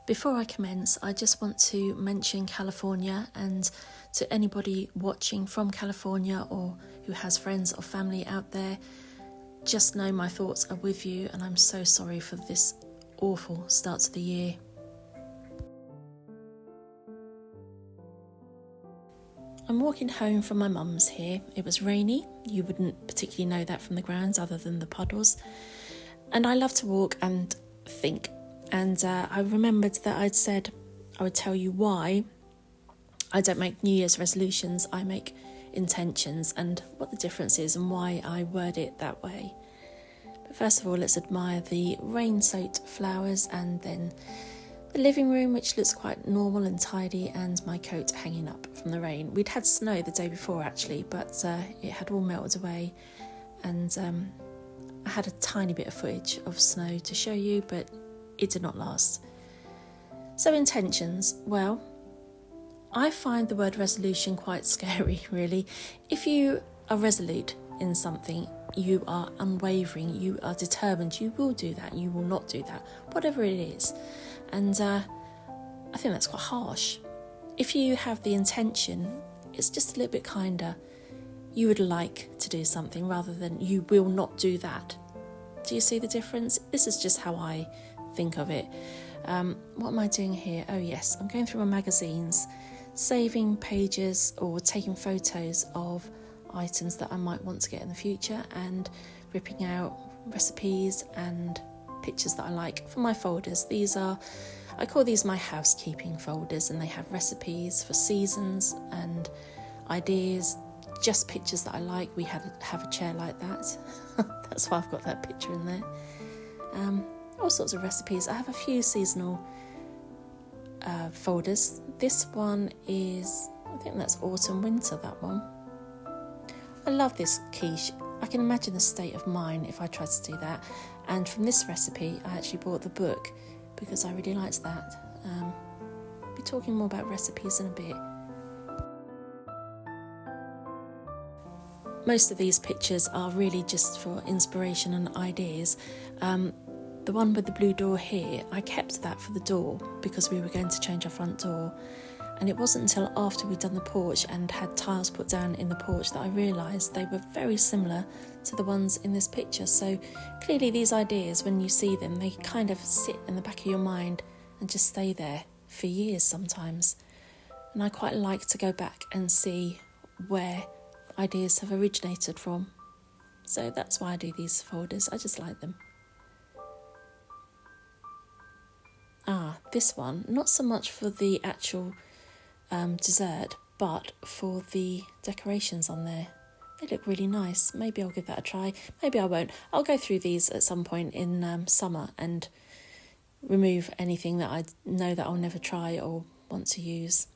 Before I commence, I just want to mention California, and to anybody watching from California or who has friends or family out there, just know my thoughts are with you, and I'm so sorry for this awful start to the year. I'm walking home from my mum's here. It was rainy. You wouldn't particularly know that from the grounds other than the puddles. And I love to walk and think. And I remembered that I'd said I would tell you why I don't make New Year's resolutions, I make intentions, and what the difference is and why I word it that way. But first of all, let's admire the rain-soaked flowers, and then the living room, which looks quite normal and tidy, and my coat hanging up from the rain. We'd had snow the day before actually, but it had all melted away, and I had a tiny bit of footage of snow to show you, but it did not last. So intentions, well, I find the word resolution quite scary, really. If you are resolute in something, you are unwavering, you are determined, you will do that, you will not do that, whatever it is. And I think that's quite harsh. If you have the intention, it's just a little bit kinder. You would like to do something rather than you will not do that. Do you see the difference? This is just how I think of it. What am I doing here? Oh yes, I'm going through my magazines, saving pages or taking photos of items that I might want to get in the future, and ripping out recipes and pictures that I like for my folders. I call these my housekeeping folders, and they have recipes for seasons and ideas, just pictures that I like. We have a chair like that. That's why I've got that picture in there. All sorts of recipes. I have a few seasonal folders. This one is, I think that's autumn winter, that one. I love this quiche. I can imagine the state of mind if I tried to do that. And from this recipe, I actually bought the book because I really liked that. I'll be talking more about recipes in a bit. Most of these pictures are really just for inspiration and ideas. The one with the blue door here, I kept that for the door because we were going to change our front door. And it wasn't until after we'd done the porch and had tiles put down in the porch that I realised they were very similar to the ones in this picture. So clearly these ideas, when you see them, they kind of sit in the back of your mind and just stay there for years sometimes. And I quite like to go back and see where ideas have originated from. So that's why I do these folders. I just like them. This one, not so much for the actual dessert, but for the decorations on there. They look really nice. Maybe I'll give that a try. Maybe I won't. I'll go through these at some point in summer and remove anything that I know that I'll never try or want to use.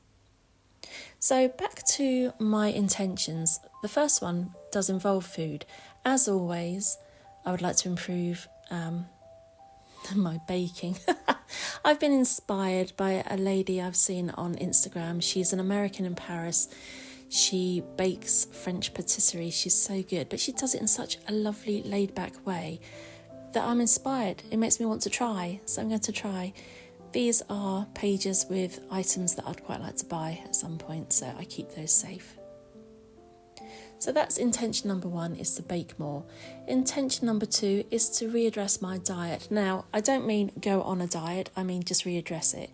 So back to my intentions. The first one does involve food. As always, I would like to improve my baking. I've been inspired by a lady I've seen on Instagram. She's an American in Paris. She bakes French patisserie. She's so good, but she does it in such a lovely, laid-back way that I'm inspired. It makes me want to try, so I'm going to try. These are pages with items that I'd quite like to buy at some point, so I keep those safe. So that's intention number 1, is to bake more. Intention number 2 is to readdress my diet. Now, I don't mean go on a diet, I mean just readdress it.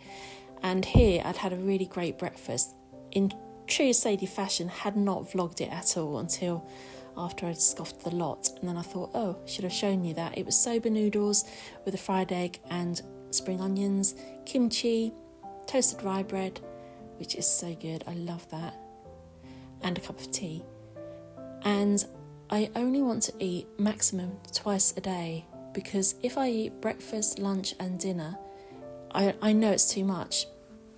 And here I'd had a really great breakfast. In true Sadie fashion, had not vlogged it at all until after I'd scoffed the lot. And then I thought, oh, should have shown you that. It was soba noodles with a fried egg and spring onions, kimchi, toasted rye bread, which is so good, I love that, and a cup of tea. And I only want to eat maximum twice a day, because if I eat breakfast, lunch and dinner, I know it's too much.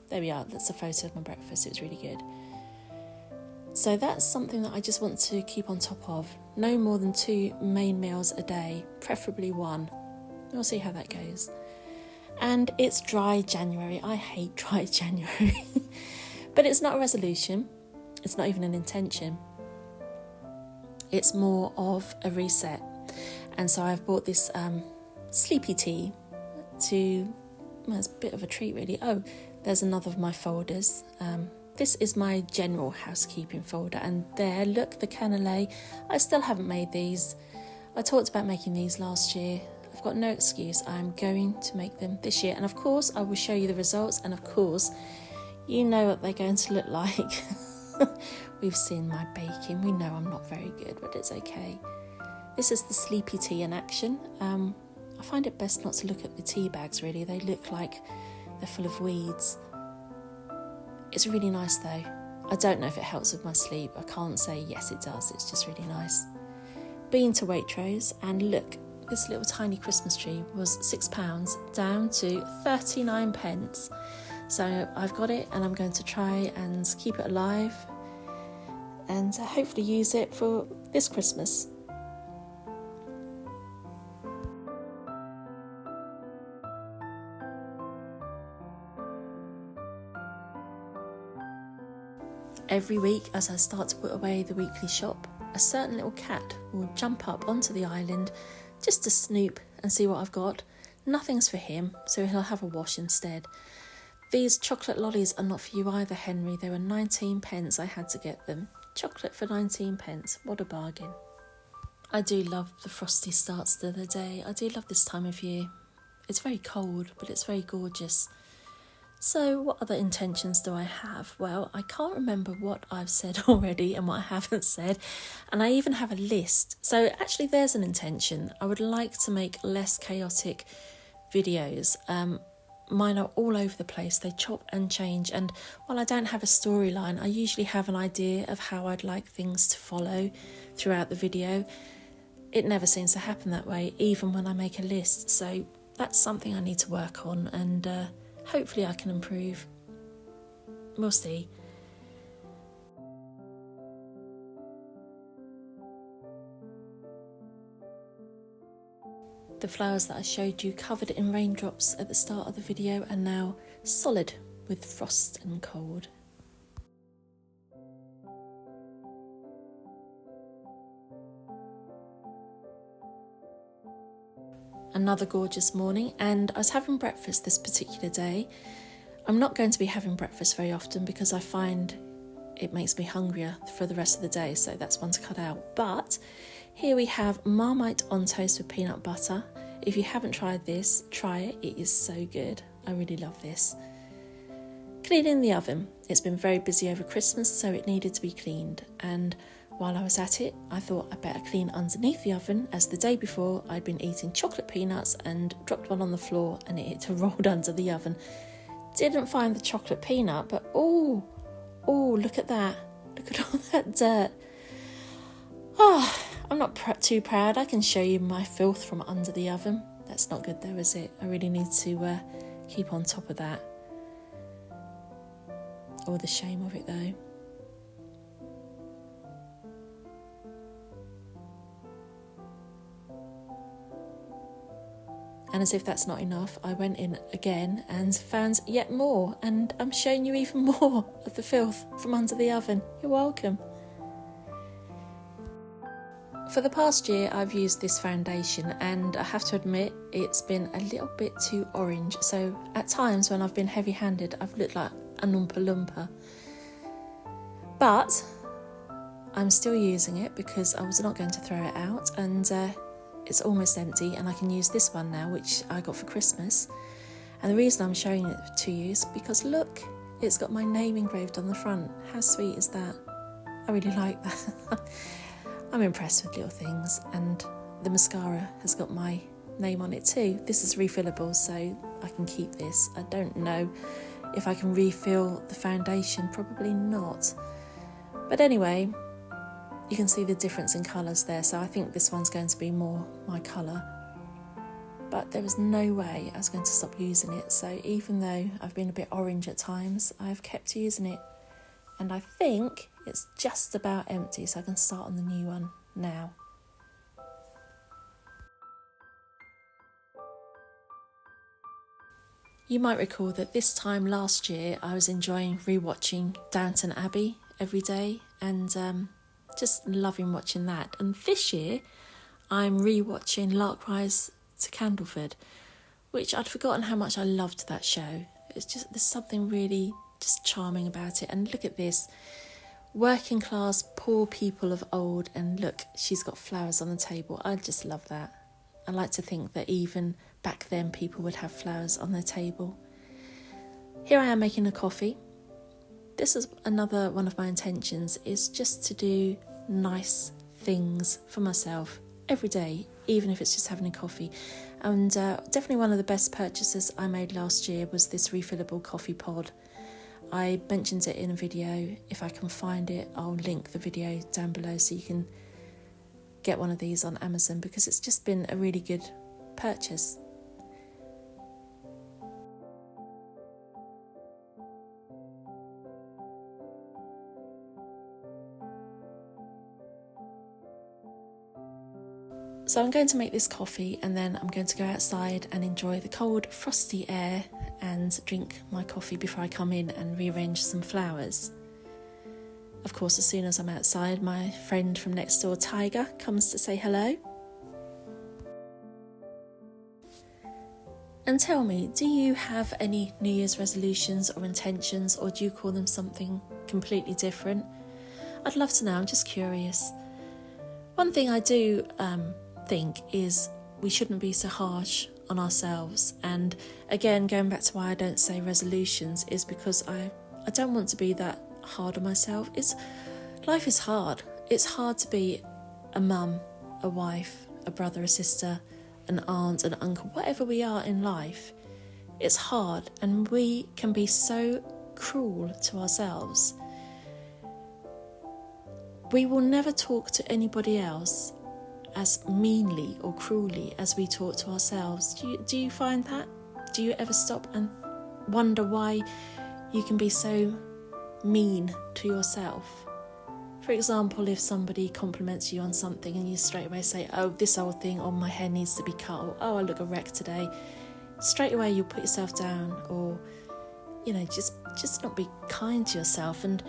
There we are, that's a photo of my breakfast, it was really good. So that's something that I just want to keep on top of. No more than 2 main meals a day, preferably 1. We'll see how that goes. And it's dry January. I hate dry January. But it's not a resolution. It's not even an intention. It's more of a reset. And so I've bought this sleepy tea to well, it's a bit of a treat really. Oh, there's another of my folders. This is my general housekeeping folder, and there, look, the cannelé. I still haven't made these. I talked about making these last year. I've got no excuse. I'm going to make them this year, and of course I will show you the results, and of course you know what they're going to look like. We've seen my baking. We know I'm not very good, but it's okay. This is the sleepy tea in action. I find it best not to look at the tea bags really. They look like they're full of weeds. It's really nice though. I don't know if it helps with my sleep. I can't say yes it does. It's just really nice. Been to Waitrose, and look, this little tiny Christmas tree was £6 down to 39 pence. So I've got it, and I'm going to try and keep it alive and hopefully use it for this Christmas. Every week, as I start to put away the weekly shop, a certain little cat will jump up onto the island just to snoop and see what I've got. Nothing's for him, so he'll have a wash instead. These chocolate lollies are not for you either, Henry. They were 19 pence. I had to get them. Chocolate for 19 pence. What a bargain. I do love the frosty starts to the day. I do love this time of year. It's very cold, but it's very gorgeous. So what other intentions do I have? Well, I can't remember what I've said already and what I haven't said. And I even have a list. So actually there's an intention. I would like to make less chaotic videos. Mine are all over the place. They chop and change. And while I don't have a storyline, I usually have an idea of how I'd like things to follow throughout the video. It never seems to happen that way, even when I make a list. So that's something I need to work on, and hopefully I can improve. We'll see. The flowers that I showed you covered in raindrops at the start of the video are now solid with frost and cold. Another gorgeous morning, and I was having breakfast this particular day. I'm not going to be having breakfast very often because I find it makes me hungrier for the rest of the day, so that's one to cut out. But here we have Marmite on toast with peanut butter. If you haven't tried this, try it. It is so good. I really love this. Cleaning the oven. It's been very busy over Christmas, so it needed to be cleaned. And while I was at it, I thought I'd better clean underneath the oven, as the day before I'd been eating chocolate peanuts and dropped one on the floor and it rolled under the oven. Didn't find the chocolate peanut, but oh, look at that. Look at all that dirt. I'm not too proud. I can show you my filth from under the oven. That's not good though, is it? I really need to keep on top of that. Oh, the shame of it though. And as if that's not enough, I went in again and found yet more, and I'm showing you even more of the filth from under the oven. You're welcome. For the past year, I've used this foundation, and I have to admit it's been a little bit too orange. So at times when I've been heavy-handed, I've looked like a Oompa Loompa. But I'm still using it because I was not going to throw it out, and it's almost empty, and I can use this one now, which I got for Christmas. And the reason I'm showing it to you is because look, it's got my name engraved on the front. How sweet is that? I really like that. I'm impressed with little things, and the mascara has got my name on it too. This is refillable, so I can keep this. I don't know if I can refill the foundation, probably not. But anyway, you can see the difference in colours there, so I think this one's going to be more my colour. But there was no way I was going to stop using it, so even though I've been a bit orange at times, I've kept using it. And I think it's just about empty, so I can start on the new one now. You might recall that this time last year I was enjoying rewatching Downton Abbey every day, and just loving watching that. And this year I'm rewatching Lark Rise to Candleford, which I'd forgotten how much I loved that show. It's just, there's something really just charming about it. And look at this, working class, poor people of old, and look, she's got flowers on the table. I just love that. I like to think that even back then people would have flowers on their table. Here I am making a coffee. This is another one of my intentions, is just to do nice things for myself every day, even if it's just having a coffee. And definitely one of the best purchases I made last year was this refillable coffee pod. I mentioned it in a video. If I can find it, I'll link the video down below so you can get one of these on Amazon, because it's just been a really good purchase. So I'm going to make this coffee, and then I'm going to go outside and enjoy the cold, frosty air and drink my coffee before I come in and rearrange some flowers. Of course, as soon as I'm outside, my friend from next door, Tiger, comes to say hello. And tell me, do you have any New Year's resolutions or intentions, or do you call them something completely different? I'd love to know, I'm just curious. One thing I do think is we shouldn't be so harsh on ourselves. And again, going back to why I don't say resolutions, is because I don't want to be that hard on myself. Life is hard. It's hard to be a mum, a wife, a brother, a sister, an aunt, an uncle, whatever we are in life. It's hard, and we can be so cruel to ourselves. We will never talk to anybody else as meanly or cruelly as we talk to ourselves. Do you find that? Do you ever stop and wonder why you can be so mean to yourself? For example, if somebody compliments you on something and you straight away say, oh, this old thing, or my hair needs to be cut, or oh, I look a wreck today, straight away you'll put yourself down, or just not be kind to yourself. And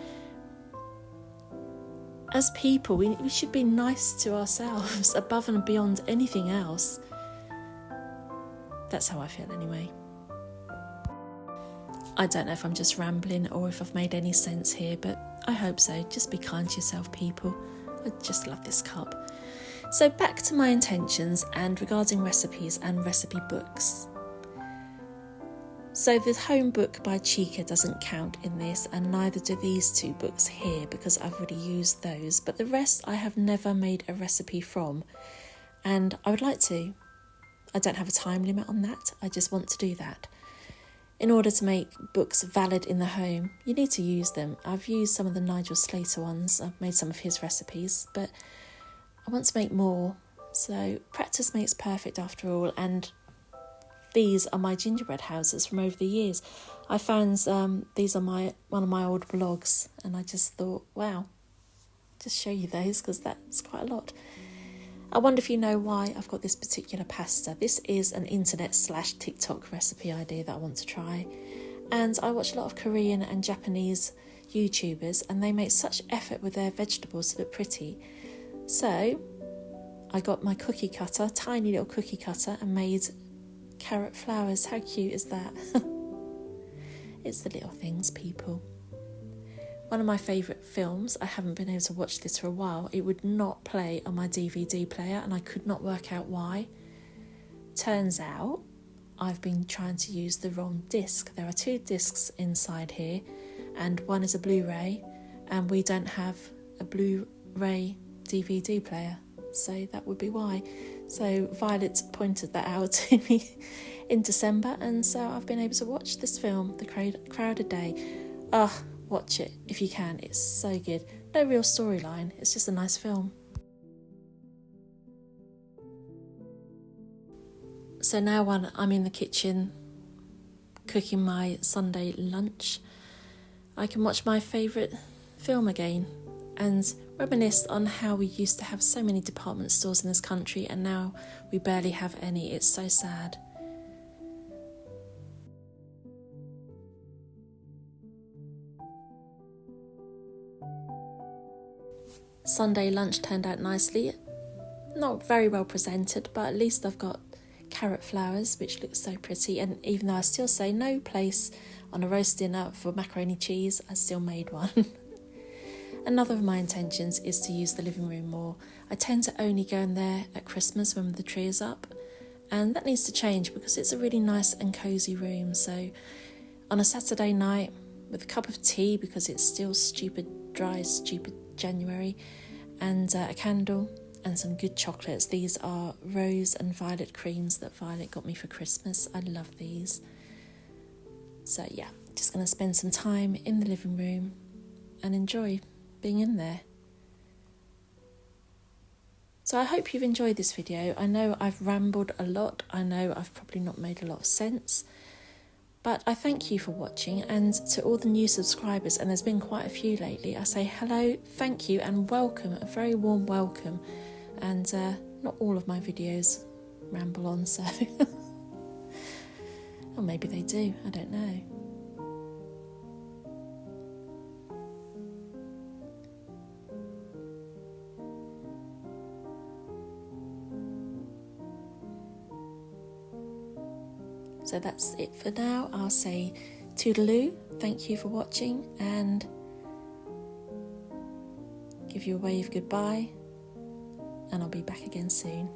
as people, we should be nice to ourselves above and beyond anything else. That's how I feel anyway. I don't know if I'm just rambling or if I've made any sense here, but I hope so. Just be kind to yourself, people. I just love this cup. So back to my intentions and regarding recipes and recipe books. So the home book by Chica doesn't count in this, and neither do these two books here because I've already used those. But the rest I have never made a recipe from, and I would like to. I don't have a time limit on that. I just want to do that. In order to make books valid in the home, you need to use them. I've used some of the Nigel Slater ones. I've made some of his recipes, but I want to make more. So practice makes perfect after all, and these are my gingerbread houses from over the years. I found these are one of my old blogs, and I just thought, wow, just show you those because that's quite a lot. I wonder if you know why I've got this particular pasta. This is an internet/TikTok recipe idea that I want to try. And I watch a lot of Korean and Japanese YouTubers, and they make such effort with their vegetables to look pretty. So I got my cookie cutter, tiny little cookie cutter, and made carrot flowers. How cute is that? It's the little things, people. One of my favourite films, I haven't been able to watch this for a while. It would not play on my DVD player, and I could not work out why. Turns out I've been trying to use the wrong disc. There are 2 discs inside here, and one is a Blu-ray, and we don't have a Blu-ray DVD player, so that would be why. So Violet pointed that out to me in December, and so I've been able to watch this film, The Crowded Day. Watch it if you can, it's so good. No real storyline, it's just a nice film. So now when I'm in the kitchen cooking my Sunday lunch, I can watch my favourite film again and reminisce on how we used to have so many department stores in this country, and now we barely have any. It's so sad. Sunday lunch turned out nicely. Not very well presented, but at least I've got carrot flowers, which looks so pretty. And even though I still say no place on a roast dinner for macaroni cheese, I still made one. Another of my intentions is to use the living room more. I tend to only go in there at Christmas when the tree is up, and that needs to change because it's a really nice and cosy room. So on a Saturday night with a cup of tea, because it's still stupid January, and a candle and some good chocolates. These are rose and violet creams that Violet got me for Christmas. I love these. So yeah, just going to spend some time in the living room and enjoy being in there. So I hope you've enjoyed this video. I know I've rambled a lot. I know I've probably not made a lot of sense. But I thank you for watching, and to all the new subscribers, and there's been quite a few lately, I say hello, thank you and welcome, a very warm welcome. And not all of my videos ramble on, so... or maybe they do, I don't know. So that's it for now. I'll say toodaloo, thank you for watching, and give you a wave goodbye, and I'll be back again soon.